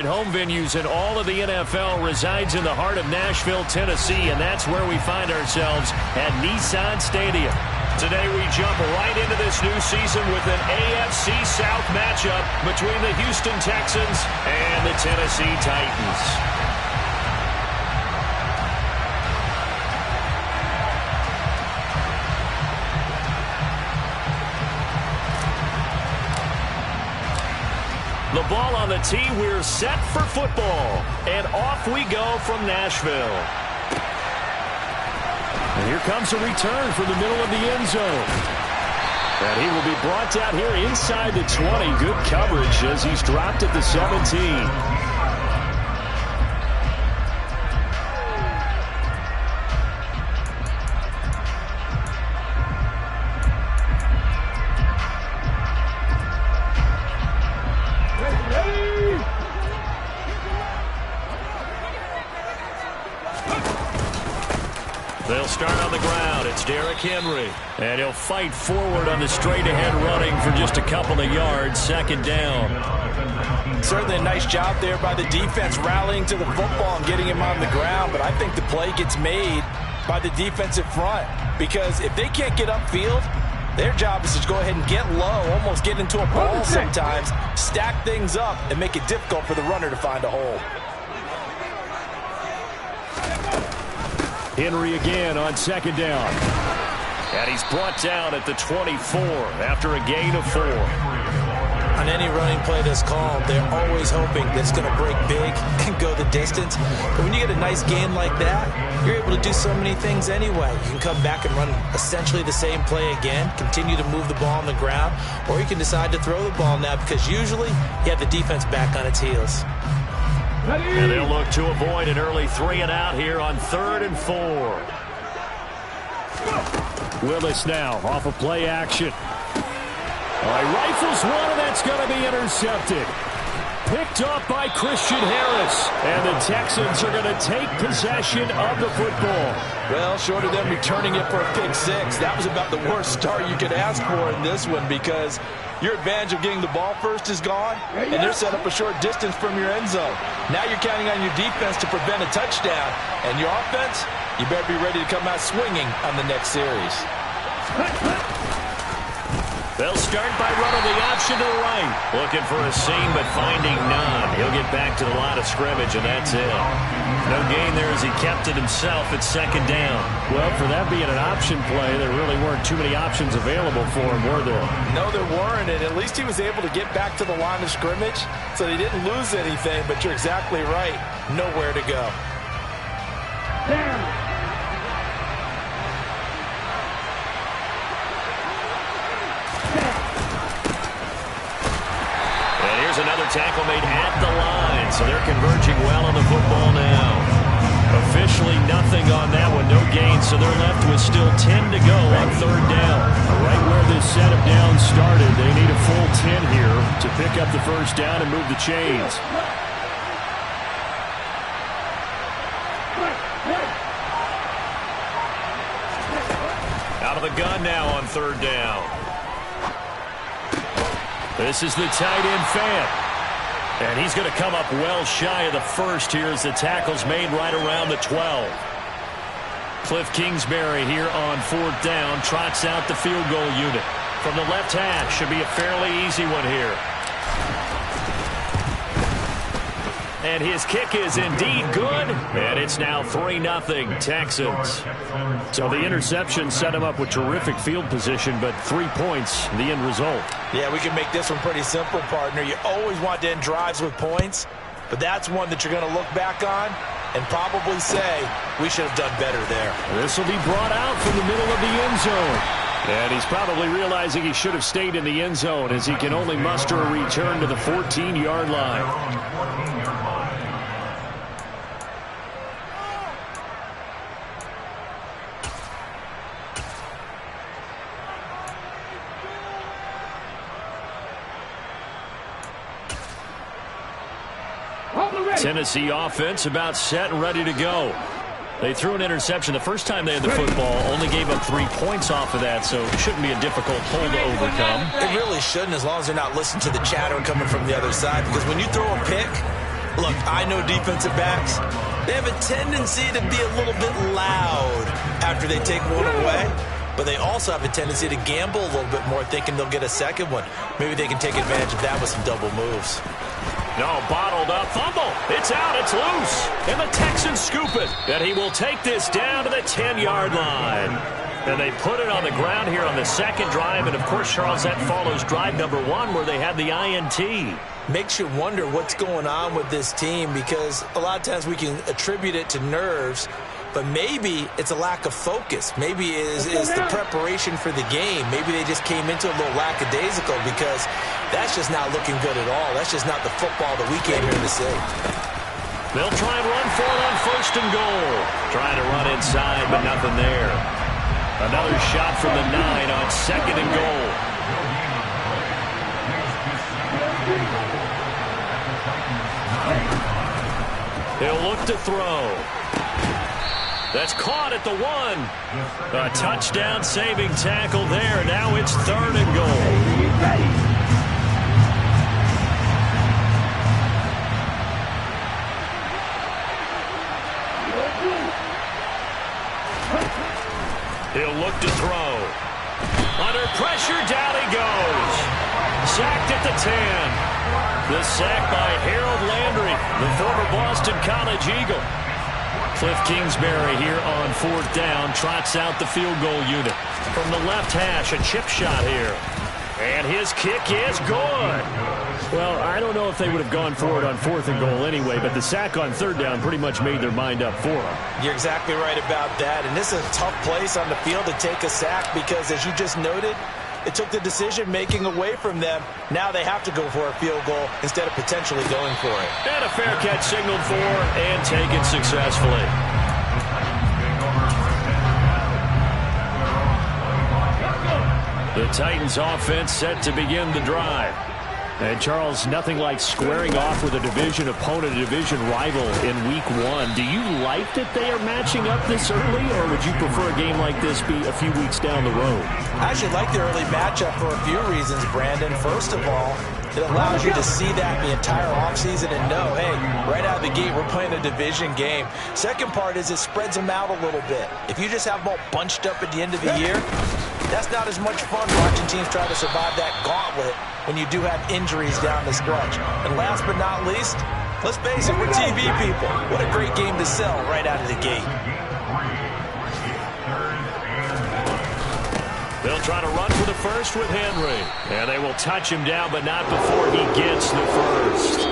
Home venues in all of the NFL resides in the heart of Nashville, Tennessee, and that's where we find ourselves at Nissan Stadium. Today we jump right into this new season with an AFC South matchup between the Houston Texans and the Tennessee Titans. The ball on the tee, we're set for football. And off we go from Nashville. And here comes a return from the middle of the end zone. And he will be brought down here inside the 20. Good coverage as he's dropped at the 17. They'll start on the ground. It's Derrick Henry. And he'll fight forward on the straight-ahead running for just a couple of yards. Second down. Certainly a nice job there by the defense rallying to the football and getting him on the ground. But I think the play gets made by the defensive front. Because if they can't get upfield, their job is to go ahead and get low, almost get into a ball sometimes, stack things up, and make it difficult for the runner to find a hole. Henry again on second down. And he's brought down at the 24 after a gain of 4. On any running play that's called, they're always hoping that it's going to break big and go the distance. But when you get a nice gain like that, you're able to do so many things anyway. You can come back and run essentially the same play again, continue to move the ball on the ground, or you can decide to throw the ball now because usually you have the defense back on its heels. And they'll look to avoid an early 3-and-out here on 3rd and 4. Willis now off of play action. All right, rifles one, and that's going to be intercepted. Picked off by Christian Harris. And the Texans are going to take possession of the football. Well, short of them returning it for a pick 6, that was about the worst start you could ask for in this one because your advantage of getting the ball first is gone, and they're set up a short distance from your end zone. Now you're counting on your defense to prevent a touchdown, and your offense, you better be ready to come out swinging on the next series. They'll start by running the option to the right. Looking for a seam, but finding none. He'll get back to the line of scrimmage, and that's it. No gain there as he kept it himself at second down. Well, for that being an option play, there really weren't too many options available for him, were there? No, there weren't, and at least he was able to get back to the line of scrimmage, so he didn't lose anything, but you're exactly right. Nowhere to go. Another tackle made at the line, so they're converging well on the football now. Officially nothing on that one, no gain, so they're left with still 10 to go on 3rd down. Right where this set of downs started, they need a full 10 here to pick up the first down and move the chains. Out of the gun now on 3rd down. This is the tight end fan. And he's going to come up well shy of the first here as the tackle's made right around the 12. Cliff Kingsbury here on 4th down trots out the field goal unit. From the left hash, should be a fairly easy one here. And his kick is indeed good. And it's now 3-0 Texans. So the interception set him up with terrific field position, but 3 points, the end result. Yeah, we can make this one pretty simple, partner. You always want to end drives with points, but that's one that you're going to look back on and probably say, we should have done better there. This will be brought out from the middle of the end zone. And he's probably realizing he should have stayed in the end zone as he can only muster a return to the 14-yard line. Tennessee offense about set and ready to go. They threw an interception the first time they had the football, only gave up 3 points off of that, so it shouldn't be a difficult hole to overcome. It really shouldn't, as long as they're not listening to the chatter coming from the other side, because when you throw a pick, Look, I know defensive backs. They have a tendency to be a little bit loud after they take one away. But they also have a tendency to gamble a little bit more, thinking they'll get a second one. Maybe they can take advantage of that with some double moves. No, bottled up. Fumble. It's out. It's loose. And the Texans scoop it. And he will take this down to the 10-yard line. And they put it on the ground here on the second drive. And, of course, Charles, that follows drive number 1 where they had the INT. Makes you wonder what's going on with this team, because a lot of times we can attribute it to nerves, but maybe it's a lack of focus. Maybe it is the preparation for the game. Maybe they just came into a little lackadaisical, because that's just not looking good at all. That's just not the football that we came here to see. They'll try and run for it on 1st and goal. Trying to run inside, but nothing there. Another shot from the 9 on 2nd and goal. He'll look to throw. That's caught at the 1. A touchdown saving tackle there. Now it's 3rd and goal. He'll look to throw. Under pressure, down he goes. Sacked at the 10. The sack by Harold Landry, the former Boston College Eagle. Cliff Kingsbury here on 4th down, trots out the field goal unit. From the left hash, a chip shot here. And his kick is good. Well, I don't know if they would have gone for it on 4th and goal anyway, but the sack on 3rd down pretty much made their mind up for them. You're exactly right about that. And this is a tough place on the field to take a sack, because, as you just noted, it took the decision-making away from them. Now they have to go for a field goal instead of potentially going for it. And a fair catch signaled for and taken successfully. The Titans offense set to begin the drive. And, Charles, nothing like squaring off with a division opponent, a division rival in Week 1. Do you like that they are matching up this early, or would you prefer a game like this be a few weeks down the road? I actually like the early matchup for a few reasons, Brandon. First of all, it allows you to see that the entire offseason and know, hey, right out of the gate, we're playing a division game. Second part is it spreads them out a little bit. If you just have them all bunched up at the end of the year, that's not as much fun watching teams try to survive that gauntlet when you do have injuries down the stretch. And last but not least, let's face it, we're TV people. What a great game to sell right out of the gate. They'll try to run for the first with Henry. And they will touch him down, but not before he gets the first.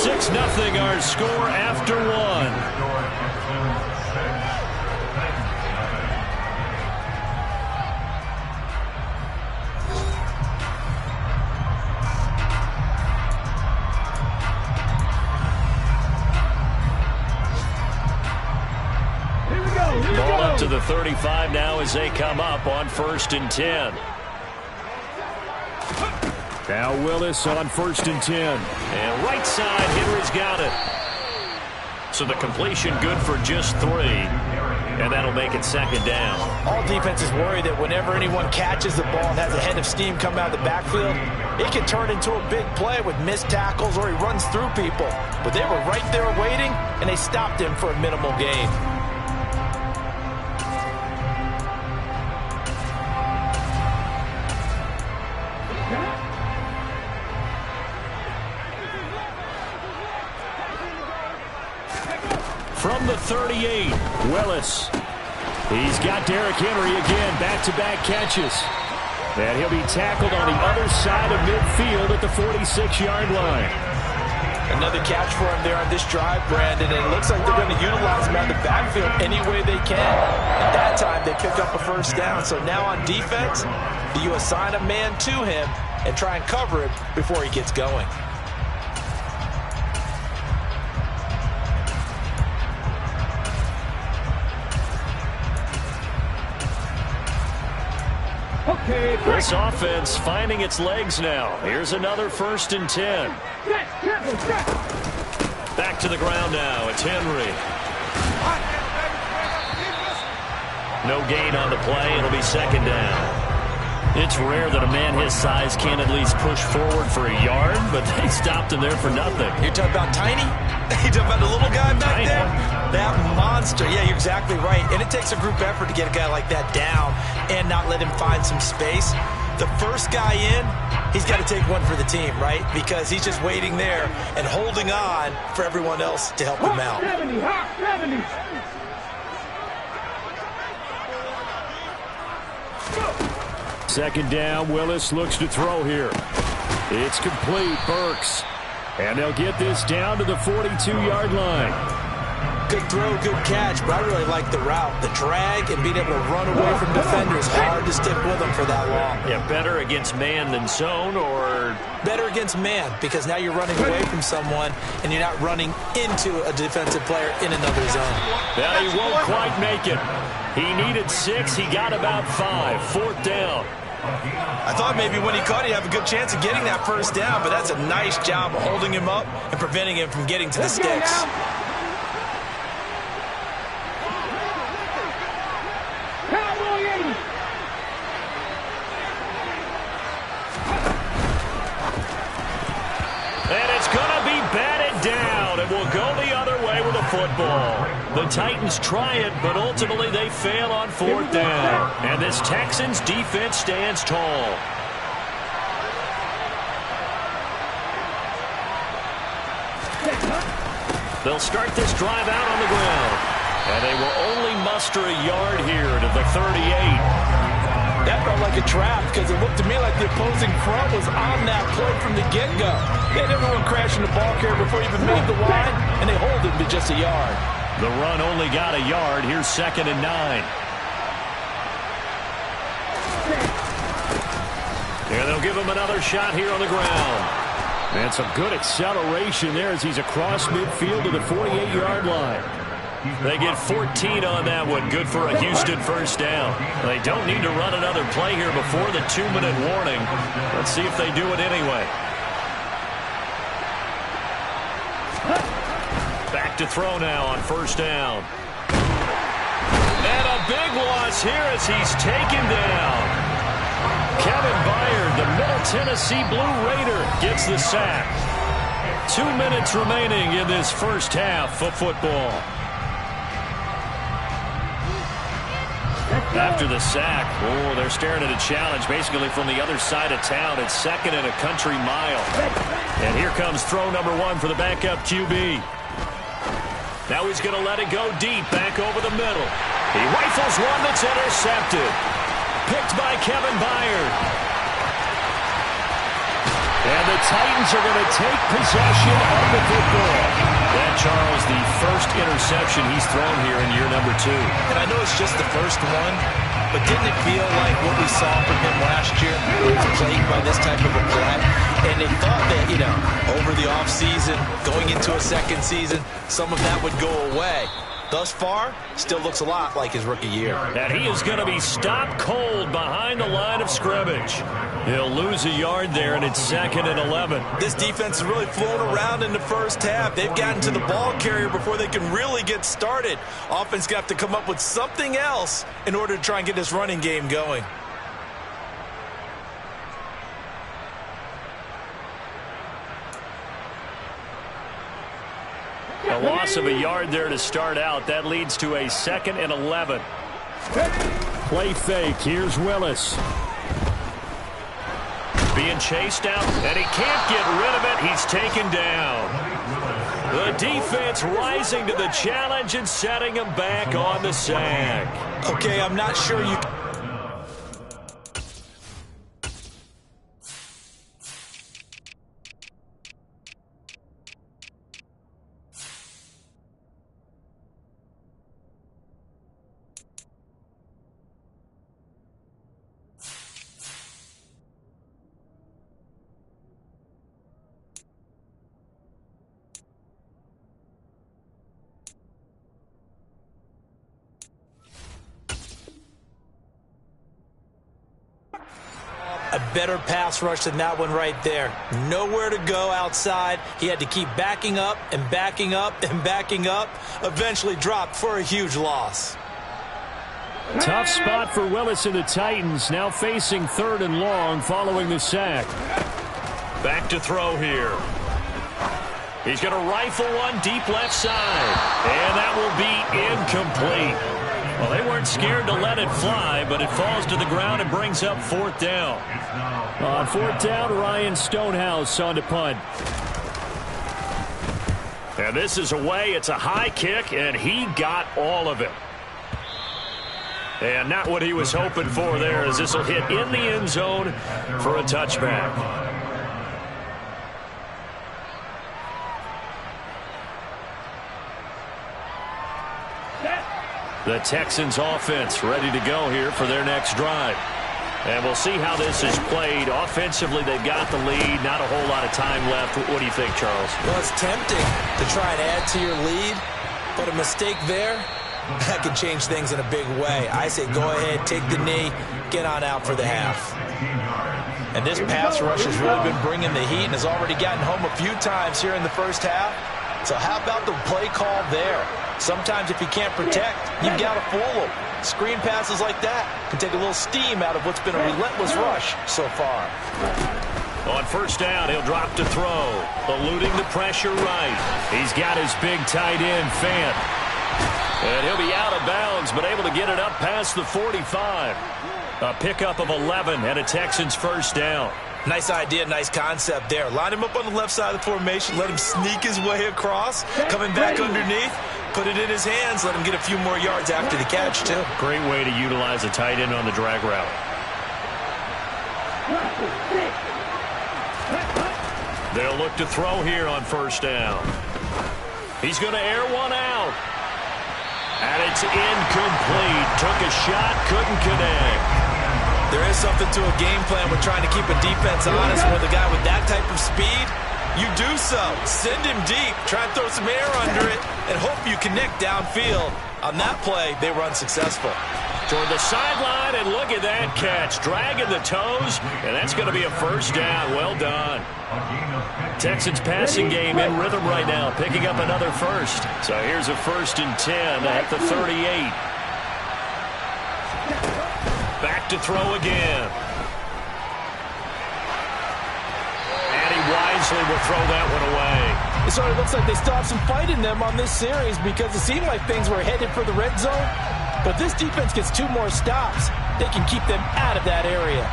6-0 our score after 1. Ball up to the 35 now as they come up on 1st and 10. Now Willis on 1st and 10. And right side, Henry's got it. So the completion good for just 3. And that'll make it 2nd down. All defenses worry that whenever anyone catches the ball and has a head of steam come out of the backfield, it can turn into a big play with missed tackles or he runs through people. But they were right there waiting, and they stopped him for a minimal gain. From the 38, Willis. He's got Derrick Henry again, back-to-back catches. And he'll be tackled on the other side of midfield at the 46-yard line. Another catch for him there on this drive, Brandon, and it looks like they're going to utilize him out of the backfield any way they can. At that time, they pick up a first down. So now on defense, do you assign a man to him and try and cover him before he gets going? This offense finding its legs now. Here's another 1st and 10. Back to the ground now. It's Henry. No gain on the play. It'll be 2nd down. It's rare that a man his size can't at least push forward for a yard, but they stopped him there for nothing. You're talking about tiny? You're talking about the little guy back there? That monster. Yeah, you're exactly right. And it takes a group effort to get a guy like that down and not let him find some space. The first guy in, he's got to take one for the team, right? Because he's just waiting there and holding on for everyone else to help him out. 70, 70. Second down, Willis looks to throw here. It's complete, Burks. And they'll get this down to the 42-yard line. Good throw, good catch, but I really like the route. The drag and being able to run away from defenders. Hard to stick with them for that long. Yeah, better against man than zone, or? Better against man, because now you're running away from someone and you're not running into a defensive player in another zone. Well, he won't quite make it. He needed 6. He got about 5. 4th down. I thought maybe when he caught, he'd have a good chance of getting that first down, but that's a nice job of holding him up and preventing him from getting to the sticks. And it's going to be batted down, and will go the other way with a football. The Titans try it, but ultimately they fail on 4th down. And this Texans defense stands tall. They'll start this drive out on the ground. And they will only muster a yard here to the 38. That felt like a trap because it looked to me like the opposing front was on that play from the get-go. They had everyone crashing the ball carrier before he even made the line, and they hold him to just a yard. The run only got a yard. Here's 2nd and 9. And they'll give him another shot here on the ground. And some good acceleration there as he's across midfield to the 48-yard line. They get 14 on that one. Good for a Houston first down. They don't need to run another play here before the 2-minute warning. Let's see if they do it anyway. Back to throw now on 1st down. And a big loss here as he's taken down. Kevin Byard, the Middle Tennessee Blue Raider, gets the sack. 2 minutes remaining in this first half of football. After the sack, they're staring at a challenge basically from the other side of town. It's 2nd and a country mile. And here comes throw number 1 for the backup QB. Now he's going to let it go deep, back over the middle. He rifles one that's intercepted. Picked by Kevin Byard. And the Titans are going to take possession of the football. And Charles, the first interception he's thrown here in year number 2. And I know it's just the first one, but didn't it feel like what we saw from him last year? He was plagued by this type of a play. And they thought that, over the offseason, going into a second season, some of that would go away. Thus far, still looks a lot like his rookie year. And he is going to be stopped cold behind the line of scrimmage. He'll lose a yard there, and it's 2nd and 11. This defense has really flown around in the first half. They've gotten to the ball carrier before they can really get started. Offense got to come up with something else in order to try and get this running game going. A loss of a yard there to start out. That leads to a 2nd and 11. Play fake. Here's Willis. Being chased out, and he can't get rid of it. He's taken down. The defense rising to the challenge and setting him back on the sack. Okay, I'm not sure you... A better pass rush than that one right there. Nowhere to go outside. He had to keep backing up and backing up and backing up. Eventually dropped for a huge loss. Tough spot for Willis and the Titans, now facing 3rd and long following the sack. Back to throw here. He's going to rifle one deep left side, and that will be incomplete. Well, they weren't scared to let it fly, but it falls to the ground and brings up 4th down. On 4th down, Ryan Stonehouse on to punt. And this is away. It's a high kick, and he got all of it. And not what he was hoping for there, as this will hit in the end zone for a touchback. The Texans offense ready to go here for their next drive. And we'll see how this is played. Offensively, they've got the lead. Not a whole lot of time left. What do you think, Charles? Well, it's tempting to try and add to your lead, but a mistake there, that could change things in a big way. I say go ahead, take the knee, get on out for the half. And this pass rush has really been bringing the heat and has already gotten home a few times here in the first half. So how about the play call there? Sometimes if you can't protect, you've got to fool them. Screen passes like that can take a little steam out of what's been a relentless rush so far. On 1st down, he'll drop to throw, eluding the pressure right. He's got his big tight end, Fant. And he'll be out of bounds, but able to get it up past the 45. A pickup of 11 and a Texans 1st down. Nice idea, nice concept there. Line him up on the left side of the formation, let him sneak his way across, coming back underneath, put it in his hands, let him get a few more yards after the catch, too. Great way to utilize a tight end on the drag route. They'll look to throw here on 1st down. He's going to air one out. And it's incomplete. Took a shot, couldn't connect. There is something to a game plan with trying to keep a defense honest with a guy with that type of speed. You do so. Send him deep. Try and throw some air under it and hope you connect downfield. On that play, they were unsuccessful. Toward the sideline, and look at that catch. Dragging the toes, and that's going to be a 1st down. Well done. Texans passing game in rhythm right now, picking up another 1st. So here's a 1st and 10 at the 38. Back to throw again. And he wisely will throw that one away. It sort of looks like they still have some fight in them on this series because it seemed like things were headed for the red zone. But this defense gets 2 more stops. They can keep them out of that area.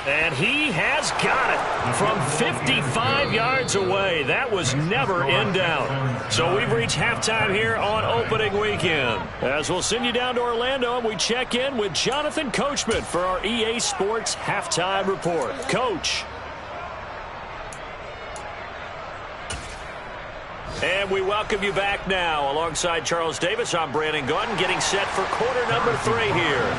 And he has got it from 55 yards away. That was never in doubt. So we've reached halftime here on opening weekend. As we'll send you down to Orlando, and we check in with Jonathan Coachman for our EA Sports Halftime Report. Coach. And we welcome you back now. Alongside Charles Davis, I'm Brandon Gunn, getting set for quarter number 3 here.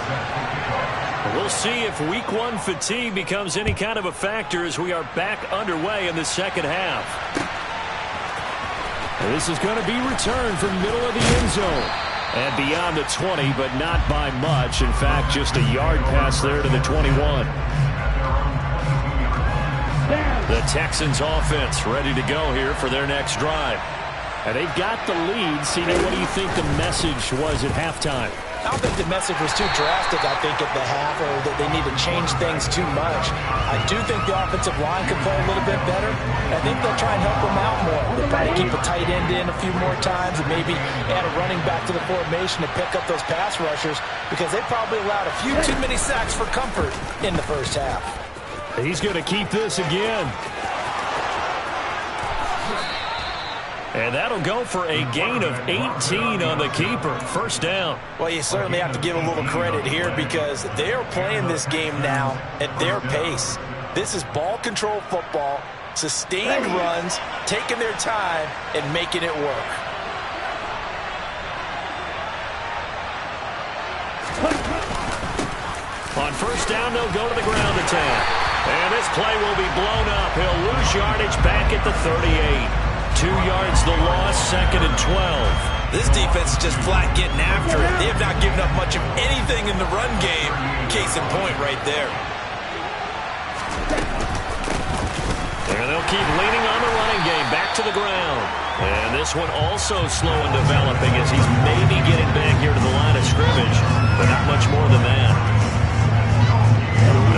We'll see if week 1 fatigue becomes any kind of a factor as we are back underway in the second half. This is going to be returned from middle of the end zone and beyond the 20, but not by much. In fact, just a yard pass there to the 21. The Texans offense ready to go here for their next drive. And they've got the lead. Cena, what do you think the message was at halftime? I don't think the message was too drastic, I think, at the half, or that they need to change things too much. I do think the offensive line could play a little bit better. I think they'll try and help them out more. They'll probably keep a tight end in a few more times and maybe add a running back to the formation to pick up those pass rushers because they probably allowed a few too many sacks for comfort in the first half. He's going to keep this again. And that'll go for a gain of 18 on the keeper. 1st down. Well, you certainly have to give a little credit here because they're playing this game now at their pace. This is ball control football, sustained runs, taking their time, and making it work. On 1st down, they'll go to the ground attack. And this play will be blown up. He'll lose yardage back at the 38. 2 yards the loss, 2nd and 12. This defense is just flat getting after it. They have not given up much of anything in the run game. Case in point right there. And they'll keep leaning on the running game. Back to the ground. And this one also slow in developing as he's maybe getting back here to the line of scrimmage, but not much more than that.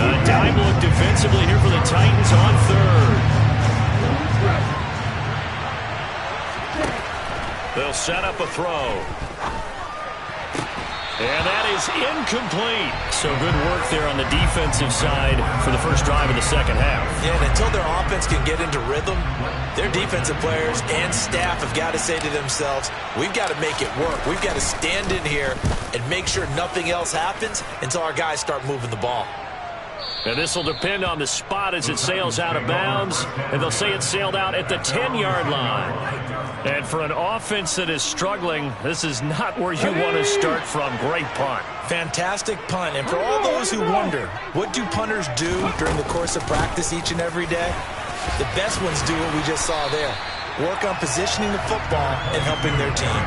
A dime look defensively here for the Titans on third. They'll set up a throw. And that is incomplete. So good work there on the defensive side for the first drive of the second half. Yeah, and until their offense can get into rhythm, their defensive players and staff have got to say to themselves, we've got to make it work. We've got to stand in here and make sure nothing else happens until our guys start moving the ball. And this will depend on the spot as it sails out of bounds. And they'll say it sailed out at the 10-yard line. And for an offense that is struggling, this is not where you want to start from. Great punt. Fantastic punt. And for all those who wonder, what do punters do during the course of practice each and every day? The best ones do what we just saw there. Work on positioning the football and helping their team.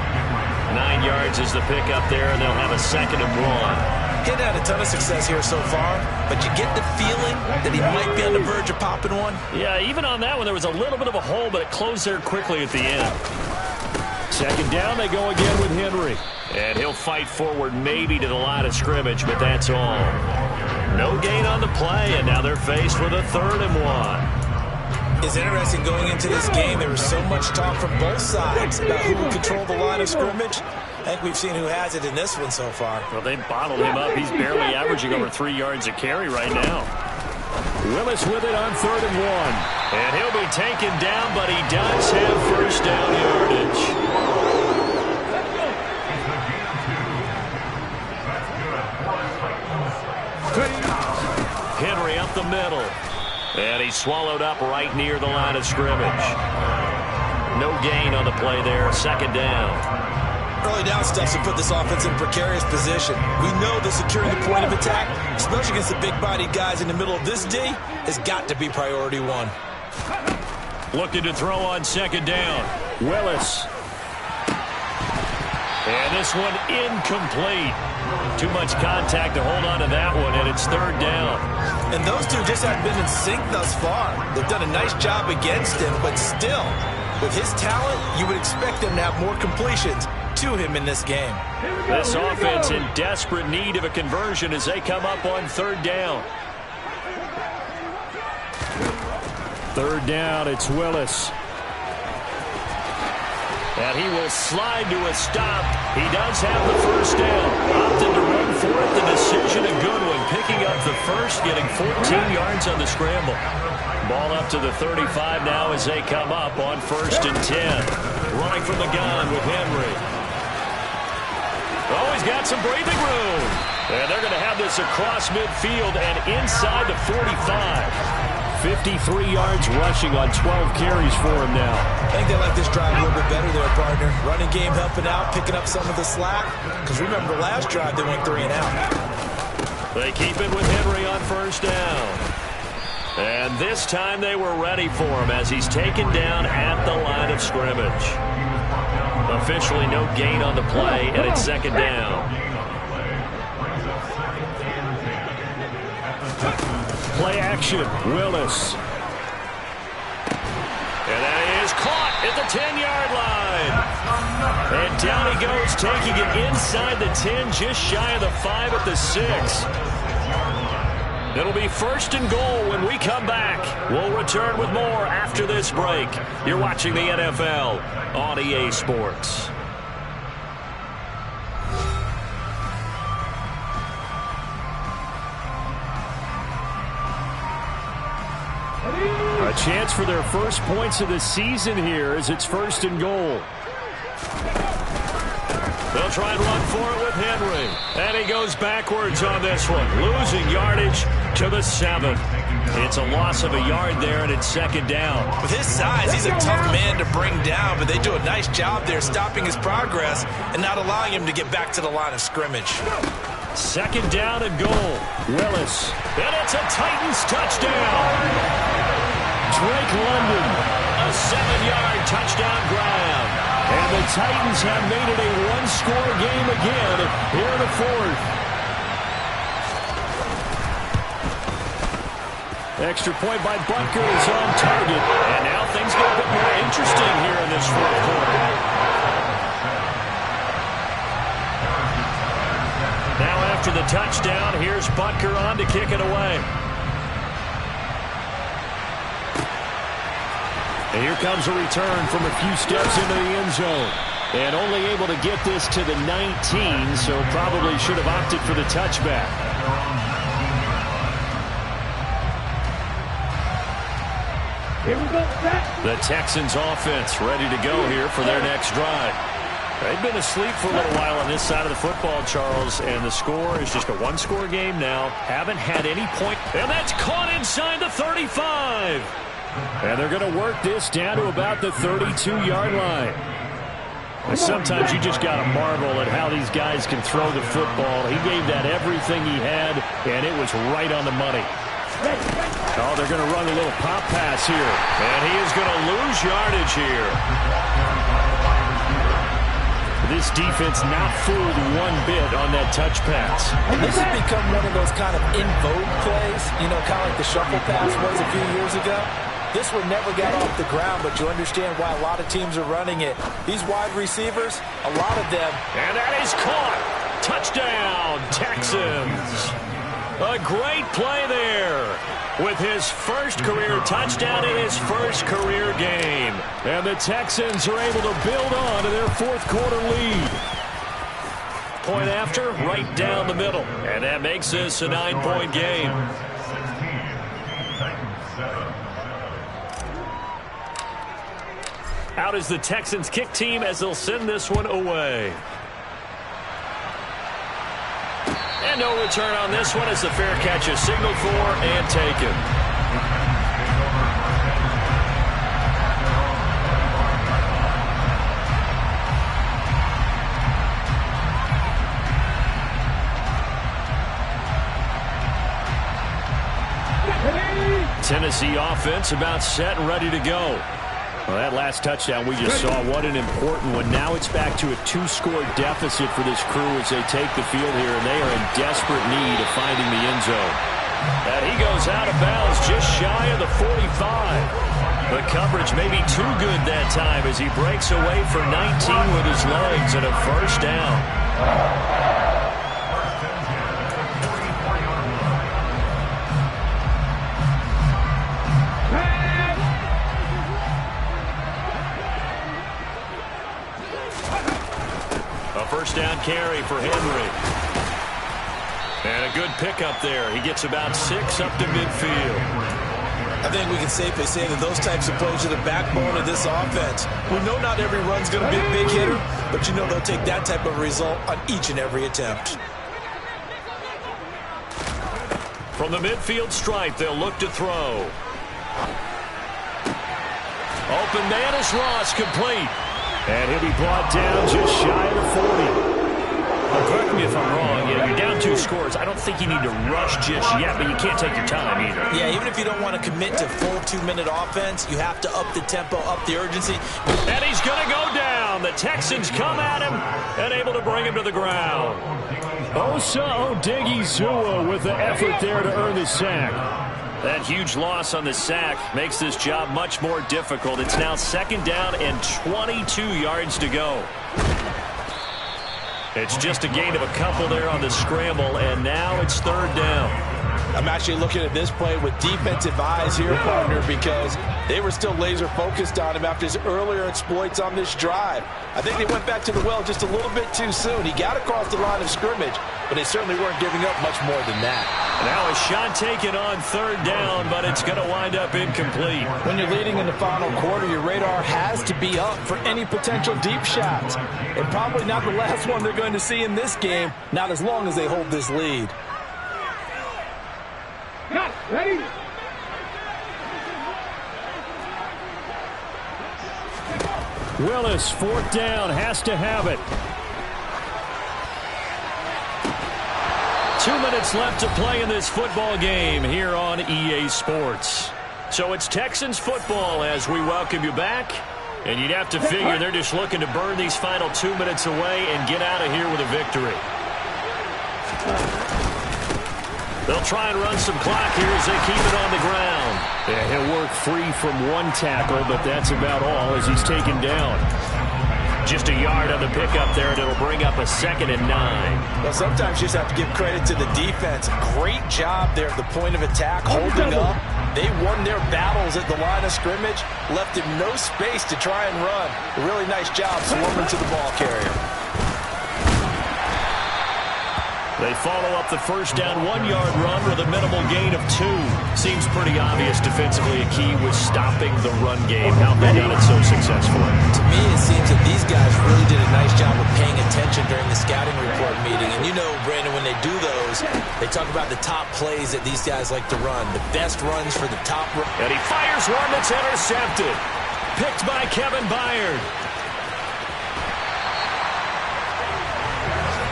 9 yards is the pickup there, and they'll have a 2nd and 1. He'd had a ton of success here so far, but you get the feeling that he might be on the verge of popping one. Yeah, even on that one, there was a little bit of a hole, but it closed there quickly at the end. 2nd down, they go again with Henry. And he'll fight forward maybe to the line of scrimmage, but that's all. No gain on the play, and now they're faced with a 3rd and 1. It's interesting going into this game. There was so much talk from both sides about who would control the line of scrimmage. I think we've seen who has it in this one so far. Well, they bottled him up. He's barely averaging over 3 yards a carry right now. Willis with it on 3rd and 1. And he'll be taken down, but he does have first down yardage. Henry up the middle. And he's swallowed up right near the line of scrimmage. No gain on the play there. 2nd down. Early down stuffs will put this offense in precarious position. We know that securing the point of attack, especially against the big-bodied guys in the middle of this D, has got to be priority 1. Looking to throw on 2nd down. Willis. And this one incomplete. Too much contact to hold on to that one, and it's 3rd down. And those two just haven't been in sync thus far. They've done a nice job against him, but still, with his talent, you would expect them to have more completions to him in this game. This offense in desperate need of a conversion as they come up on 3rd down. 3rd down, it's Willis. And he will slide to a stop. He does have the first down. Opted to run for it. The decision, a good one. Picking up the first, getting 14 yards on the scramble. Ball up to the 35 now as they come up on 1st and 10. Running from the gun with Henry. Oh, he's got some breathing room. And they're going to have this across midfield and inside the 45. 53 yards rushing on 12 carries for him now. I think they like this drive a little bit better there, partner. Running game helping out, picking up some of the slack. Because remember, the last drive they went 3 and out. They keep it with Henry on 1st down. And this time they were ready for him as he's taken down at the line of scrimmage. Officially no gain on the play, and it's 2nd down. Play action, Willis. And that is caught at the 10-yard line. And down he goes, taking it inside the 10, just shy of the 5 at the 6. It'll be 1st and goal when we come back. We'll return with more after this break. You're watching the NFL on EA Sports. A chance for their first points of the season here as it's 1st and goal. They'll try and run for it with Henry. And he goes backwards on this one, losing yardage to the 7. It's a loss of a yard there, and it's 2nd down. With his size, he's a tough man to bring down, but they do a nice job there stopping his progress and not allowing him to get back to the line of scrimmage. 2nd down and goal. Willis. And it's a Titans touchdown. Drake London, a 7-yard touchdown grab. And the Titans have made it a one-score game again here in the 4th. Extra point by Butker is on target. And now things get a bit more interesting here in this fourth quarter. Now after the touchdown, here's Butker on to kick it away. And here comes a return from a few steps into the end zone. And only able to get this to the 19, so probably should have opted for the touchback. Here we go. The Texans offense ready to go here for their next drive. They've been asleep for a little while on this side of the football, Charles, and the score is just a one-score game now. Haven't had any point, and that's caught inside the 35. And they're going to work this down to about the 32-yard line. And sometimes you just got to marvel at how these guys can throw the football. He gave that everything he had, and it was right on the money. Oh, they're going to run a little pop pass here. And he is going to lose yardage here. This defense not fooled one bit on that touch pass. This has become one of those kind of in vogue plays, you know, kind of like the shuffle pass was a few years ago. This one never got off the ground, but you understand why a lot of teams are running it. These wide receivers, a lot of them. And that is caught. Touchdown, Texans. A great play there with his first career touchdown in his first career game. And the Texans are able to build on to their fourth quarter lead. Point after, right down the middle. And that makes this a 9-point game. Out is the Texans kick team as they'll send this one away. And no return on this one as the fair catch is signaled for and taken. Tennessee offense about set and ready to go. Well, that last touchdown we just saw, what an important one. Now it's back to a 2-score deficit for this crew as they take the field here, and they are in desperate need of finding the end zone. And he goes out of bounds just shy of the 45. The coverage may be too good that time as he breaks away for 19 with his legs and a first down. First down carry for Henry. And a good pickup there. He gets about 6 up to midfield. I think we can safely say that those types of plays are the backbone of this offense. We know not every run's going to be a big hitter, but you know they'll take that type of result on each and every attempt. From the midfield stripe, they'll look to throw. Open man is Ross, complete. And he'll be brought down just shy of the 40. Well, correct me if I'm wrong. Yeah, you're down 2 scores. I don't think you need to rush just yet, but you can't take your time either. Yeah, even if you don't want to commit to full 2-minute offense, you have to up the tempo, up the urgency. And he's going to go down. The Texans come at him and able to bring him to the ground. Osa Odigizua with the effort there to earn the sack. That huge loss on the sack makes this job much more difficult. It's now 2nd down and 22 yards to go. It's just a gain of a couple there on the scramble, and now it's 3rd down. I'm actually looking at this play with defensive eyes here, partner, because they were still laser focused on him after his earlier exploits on this drive. I think they went back to the well just a little bit too soon. He got across the line of scrimmage, but they certainly weren't giving up much more than that. Now a shot taken on 3rd down, but it's going to wind up incomplete. When you're leading in the final quarter, your radar has to be up for any potential deep shots. And probably not the last one they're going to see in this game, not as long as they hold this lead. Ready? Willis, 4th down, has to have it. 2 minutes left to play in this football game here on EA Sports. So it's Texans football as we welcome you back. And you'd have to figure they're just looking to burn these final 2 minutes away and get out of here with a victory. They'll try and run some clock here as they keep it on the ground. Yeah, he'll work free from one tackle, but that's about all as he's taken down. Just a yard on the pickup there, and it'll bring up a 2nd and 9. Well, sometimes you just have to give credit to the defense. Great job there at the point of attack, holding up. They won their battles at the line of scrimmage, left him no space to try and run. A really nice job swarming to the ball carrier. They follow up the first down 1-yard run with a minimal gain of 2. Seems pretty obvious defensively a key was stopping the run game. How they done it so successfully? To me, it seems that these guys really did a nice job of paying attention during the scouting report meeting. And you know, Brandon, when they do those, they talk about the top plays that these guys like to run, the best runs for the top. And he fires one that's intercepted. Picked by Kevin Byard.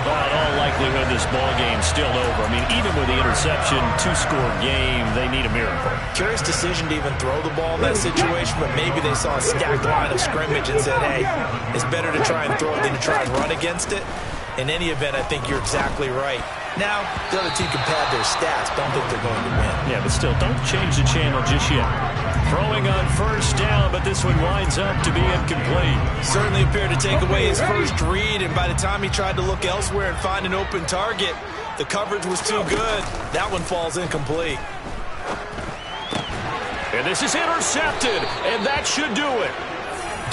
Well, in all likelihood, this ball game's still over. I mean, even with the interception, 2-score game, they need a miracle. Curious decision to even throw the ball in that situation, but maybe they saw a stacked line of scrimmage and said, hey, it's better to try and throw it than to try and run against it. In any event, I think you're exactly right. Now, the other team can pad their stats. Don't think they're going to win. Yeah, but still, don't change the channel just yet. Throwing on first down, but this one winds up to be incomplete. Certainly appeared to take away his first read, and by the time he tried to look elsewhere and find an open target, the coverage was too good. That one falls incomplete. And this is intercepted, and that should do it.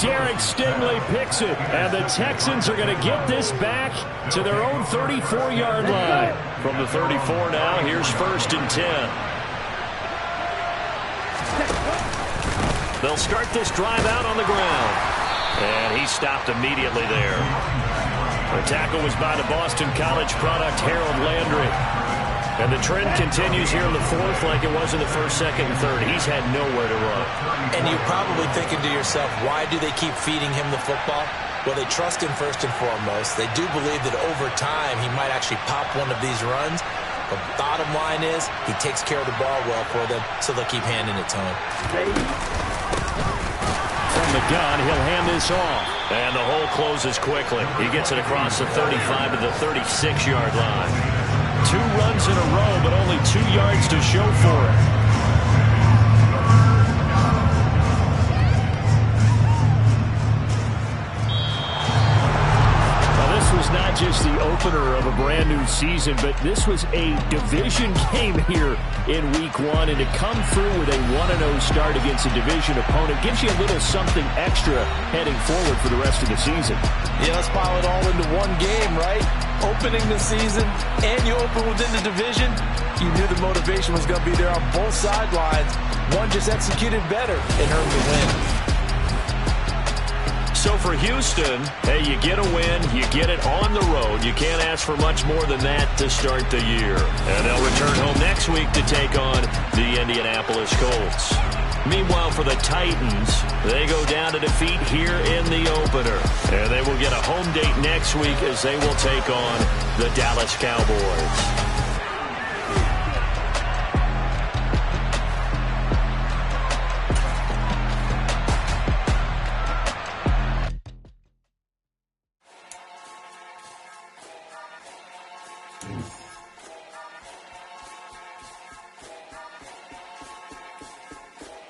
Derek Stingley picks it, and the Texans are going to get this back to their own 34-yard line. From the 34 now, here's 1st and 10. They'll start this drive out on the ground. And he stopped immediately there. The tackle was by the Boston College product, Harold Landry. And the trend continues here in the 4th like it was in the 1st, 2nd, and 3rd. He's had nowhere to run. And you're probably thinking to yourself, why do they keep feeding him the football? Well, they trust him first and foremost. They do believe that over time he might actually pop one of these runs. But bottom line is he takes care of the ball well for them, so they'll keep handing it to him. From the gun, he'll hand this off. And the hole closes quickly. He gets it across the 35 to the 36-yard line. 2 runs in a row, but only 2 yards to show for it. Was not just the opener of a brand new season, but this was a division game here in week 1, and to come through with a 1-0 start against a division opponent gives you a little something extra heading forward for the rest of the season. Yeah, let's pile it all into one game, right? Opening the season, and you open within the division. You knew the motivation was going to be there on both sidelines. One just executed better and earned the win. So for Houston, hey, you get a win, you get it on the road. You can't ask for much more than that to start the year. And they'll return home next week to take on the Indianapolis Colts. Meanwhile, for the Titans, they go down to defeat here in the opener. And they will get a home date next week as they will take on the Dallas Cowboys. Mm.